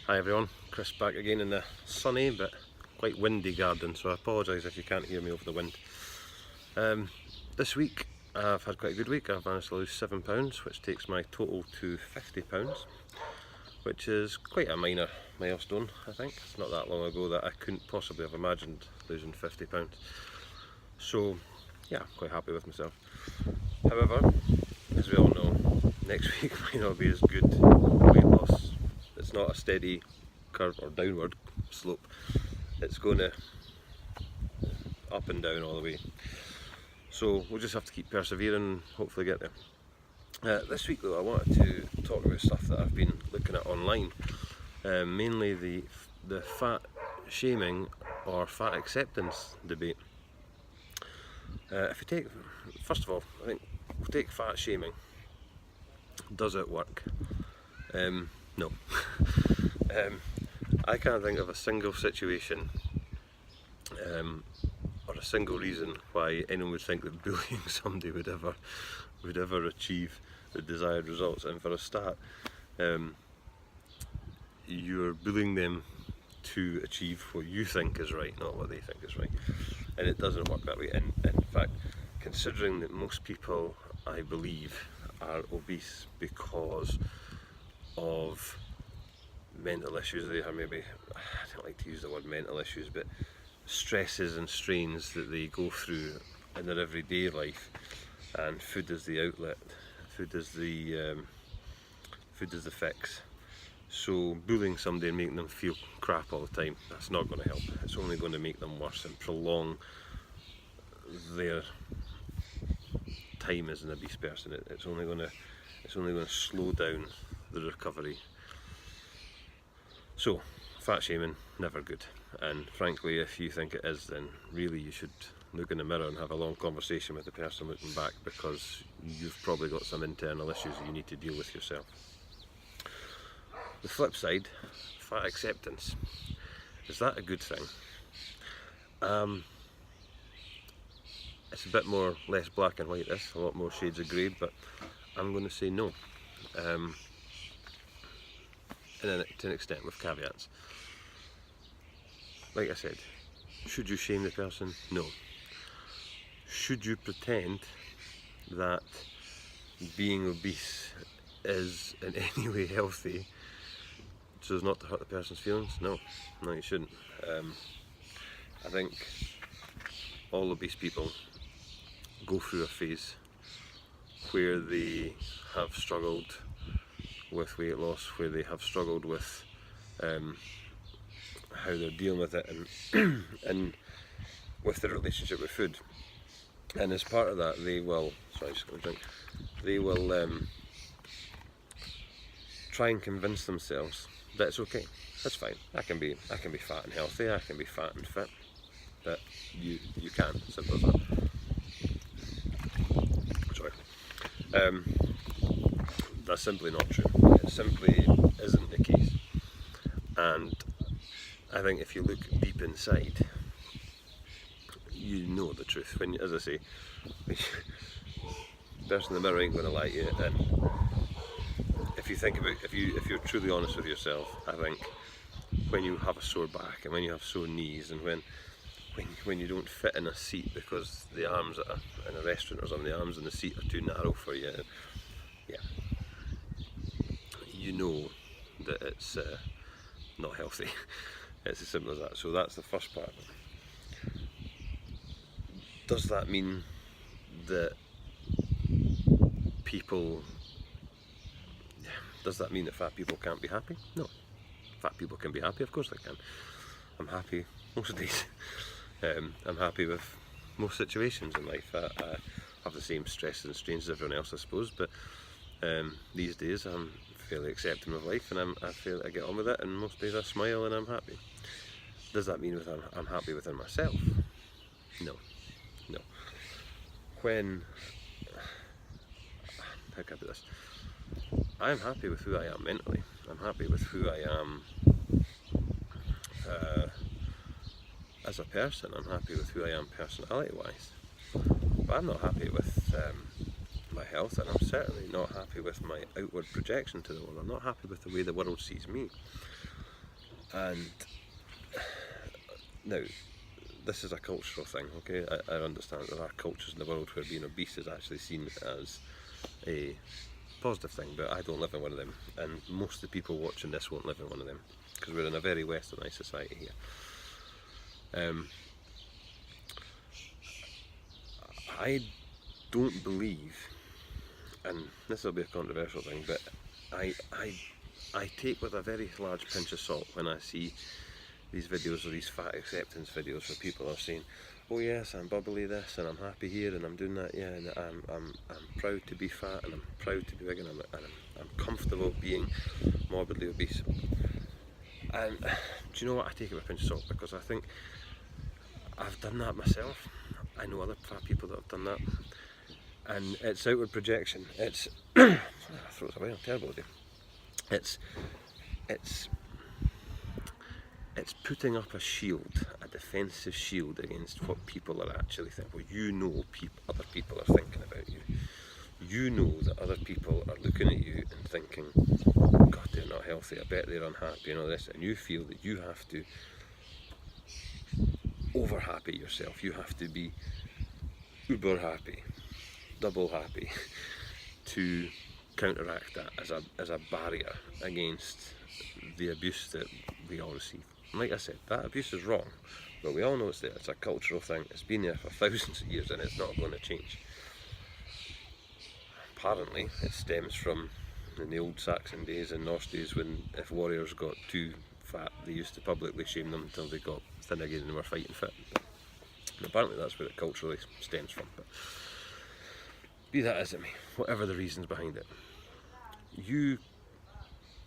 Hi everyone, Chris back again in the sunny but quite windy garden, so I apologise if you can't hear me over the wind. This week I've had quite a good week. I've managed to lose £7, which takes my total to £50, which is quite a minor milestone, I think. It's not that long ago that I couldn't possibly have imagined losing £50. So yeah, I'm quite happy with myself. However, as we all know, next week might not be as good weight loss. It's not a steady curve or downward slope. It's going to up and down all the way. So we'll just have to keep persevering and hopefully get there. This week though, I wanted to talk about stuff that I've been looking at online. Mainly the fat shaming or fat acceptance debate. If you take, first of all, I think we'll take fat shaming. Does it work? No. I can't think of a single situation or a single reason why anyone would think that bullying somebody would ever achieve the desired results. And for a start, you're bullying them to achieve what you think is right, not what they think is right. And it doesn't work that way. And in fact, considering that most people, I believe, are obese because of mental issues they have, maybe, I don't like to use the word mental issues, but stresses and strains that they go through in their everyday life, and food is the outlet, food is the fix. So bullying somebody and making them feel crap all the time, that's not going to help. It's only going to make them worse and prolong their time as an obese person. It's only going to slow down the recovery. So, fat shaming, never good. And frankly, if you think it is, then really you should look in the mirror and have a long conversation with the person looking back, because you've probably got some internal issues that you need to deal with yourself. The flip side, fat acceptance. Is that a good thing? It's a bit less black and white, this, a lot more shades of grey, but I'm going to say no. To an extent, with caveats. Like I said, should you shame the person? No. Should you pretend that being obese is in any way healthy so as not to hurt the person's feelings? No, you shouldn't. I think all obese people go through a phase where they have struggled with weight loss, where they have struggled with how they're dealing with it and with their relationship with food. And as part of that, they will try and convince themselves that it's okay. That's fine. I can be fat and healthy. I can be fat and fit. That you can. Simple as that. Sorry. That's simply not true. It simply isn't the case. And I think if you look deep inside, you know the truth. When, as I say, the person in the mirror ain't going to lie to you. And if you think about, if you're truly honest with yourself, I think when you have a sore back and when you have sore knees and when you don't fit in a seat because the arms in a restaurant or something, the arms in the seat are too narrow for you, yeah, you know that it's not healthy. It's as simple as that. So that's the first part of it. Does that mean that fat people can't be happy? No. Fat people can be happy, of course they can. I'm happy most days. I'm happy with most situations in life. I have the same stresses and strains as everyone else, I suppose, but these days I'm fairly accepting of life, and I get on with it, and most days I smile and I'm happy. Does that mean I'm happy within myself? No. How can I put this? I'm happy with who I am mentally. I'm happy with who I am as a person. I'm happy with who I am personality-wise. But I'm not happy with my health, and I'm certainly not happy with my outward projection to the world. I'm not happy with the way the world sees me. And now, this is a cultural thing, okay? I understand there are cultures in the world where being obese is actually seen as a positive thing, but I don't live in one of them, and most of the people watching this won't live in one of them, because we're in a very westernised society here. I don't believe, and this will be a controversial thing, but I take with a very large pinch of salt when I see these videos or these fat acceptance videos where people are saying, oh yes, I'm bubbly this and I'm happy here and I'm doing that, yeah, and I'm proud to be fat and I'm proud to be big and I'm comfortable being morbidly obese. And do you know what, I take it with a pinch of salt, because I think I've done that myself. I know other fat people that have done that, and it's outward projection. It's my throat's away, I'm terrible today. It's putting up a shield, a defensive shield against what people are actually thinking. Well, you know other people are thinking about you. You know that other people are looking at you and thinking, God, they're not healthy, I bet they're unhappy and all this, and you feel that you have to over happy yourself. You have to be uber happy, double happy to counteract that as a barrier against the abuse that we all receive. And like I said, that abuse is wrong, but we all know it's there. It's a cultural thing. It's been there for thousands of years and it's not going to change. Apparently it stems from in the old Saxon days and Norse days, when if warriors got too fat, they used to publicly shame them until they got thin again and were fighting fit. And apparently that's where it culturally stems from. But be that as it may, whatever the reasons behind it,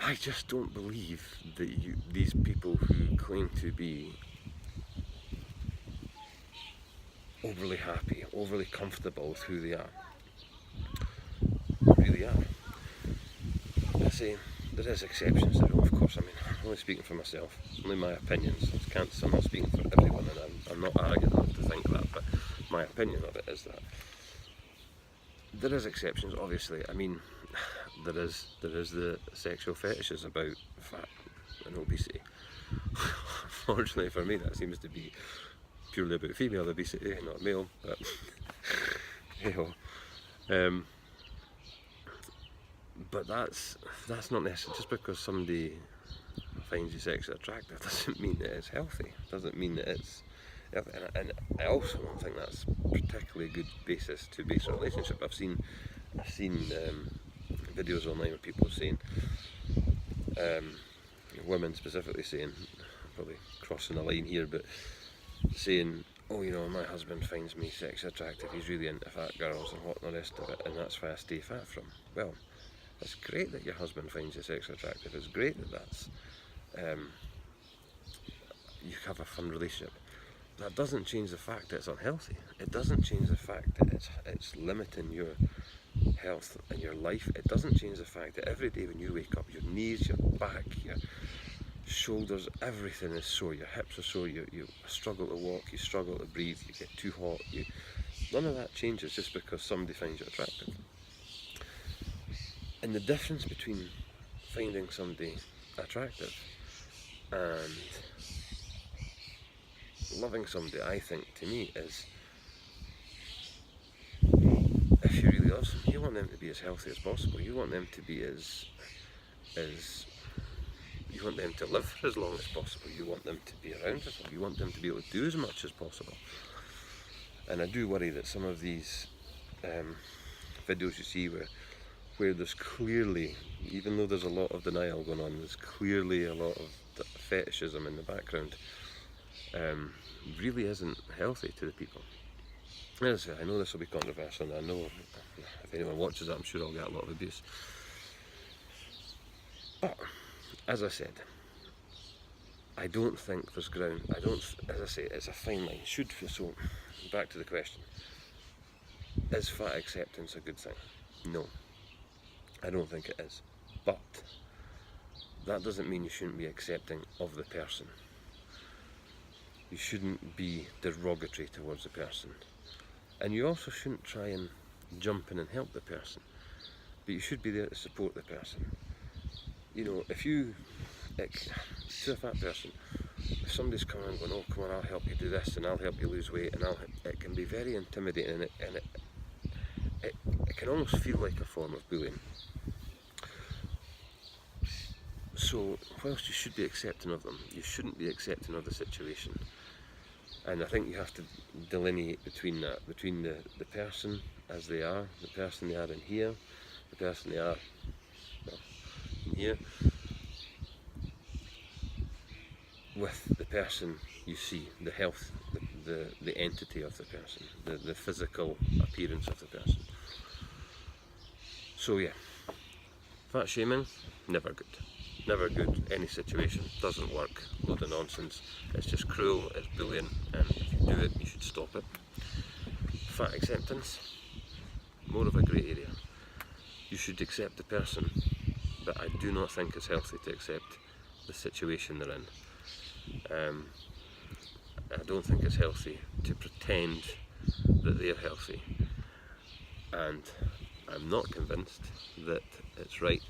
I just don't believe that these people who claim to be overly happy, overly comfortable with who they are, really are. I say, there is exceptions though, of course. I mean, I'm only speaking for myself, only my opinions. I can't, I'm not speaking for everyone, and I'm not arrogant enough to think that, but my opinion of it is that there is exceptions, obviously. I mean, there is the sexual fetishes about fat and obesity. Unfortunately for me, that seems to be purely about female obesity, not male, but hey ho. But that's not necessary. Just because somebody finds you sexually attractive doesn't mean that it's healthy. Doesn't mean that it's healthy. And I also don't think that's particularly a good basis to base a relationship. I've seen videos online where people saying, women specifically saying, probably crossing the line here, but saying, oh, you know, my husband finds me sexually attractive, he's really into fat girls and what and the rest of it, and that's why I stay fat from. Well, it's great that your husband finds you sexually attractive. It's great that that's you have a fun relationship. That doesn't change the fact that it's unhealthy. It doesn't change the fact that it's limiting your health and your life. It doesn't change the fact that every day when you wake up, your knees, your back, your shoulders, everything is sore. Your hips are sore. You struggle to walk. You struggle to breathe. You get too hot. None of that changes just because somebody finds you attractive. And the difference between finding somebody attractive and loving somebody, I think, to me, is if you really love somebody, you want them to be as healthy as possible. You want them to be you want them to live for as long as possible. You want them to be around as long. You want them to be able to do as much as possible. And I do worry that some of these videos you see where there's clearly, even though there's a lot of denial going on, there's clearly a lot of fetishism in the background, really isn't healthy to the people. As I say, I know this will be controversial, and I know if anyone watches it, I'm sure I'll get a lot of abuse. But, as I said, I don't think there's ground, as I say, it's a fine line. So, back to the question, is fat acceptance a good thing? No. I don't think it is, but that doesn't mean you shouldn't be accepting of the person. You shouldn't be derogatory towards the person, and you also shouldn't try and jump in and help the person, but you should be there to support the person. You know, if you to a fat person, if somebody's coming and going, oh come on, I'll help you do this and I'll help you lose weight, and it can be very intimidating, and it can almost feel like a form of bullying. So whilst you should be accepting of them, you shouldn't be accepting of the situation. And I think you have to delineate between that, between the person as they are, the person they are in here, the person they are in here, with the person you see, the health, the entity of the person, the physical appearance of the person. So yeah, fat shaming, never good. Never good, any situation, doesn't work, load of nonsense, it's just cruel, it's bullying, and if you do it, you should stop it. Fat acceptance, more of a grey area. You should accept the person, but I do not think it's healthy to accept the situation they're in. I don't think it's healthy to pretend that they're healthy, and I'm not convinced that it's right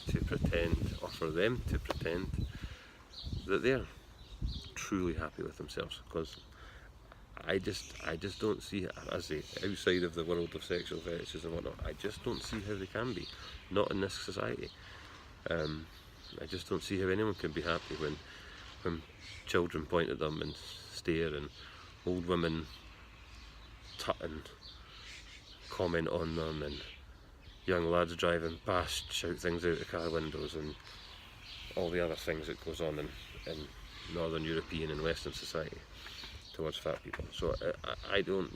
to pretend, or for them to pretend, that they're truly happy with themselves, because I just don't see, as I say, outside of the world of sexual fetishes and whatnot, I just don't see how they can be, not in this society. I just don't see how anyone can be happy when children point at them and stare, and old women tut and comment on them, and young lads driving past shout things out the car windows, and all the other things that goes on in Northern European and Western society towards fat people. So I don't,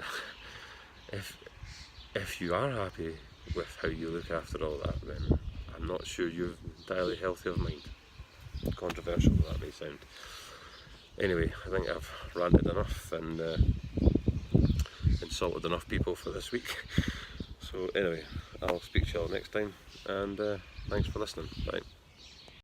if you are happy with how you look after all that, then I'm not sure you're entirely healthy of mind. Controversial that may sound. Anyway, I think I've ranted enough and insulted enough people for this week. So anyway, I'll speak to you all next time, and thanks for listening. Bye.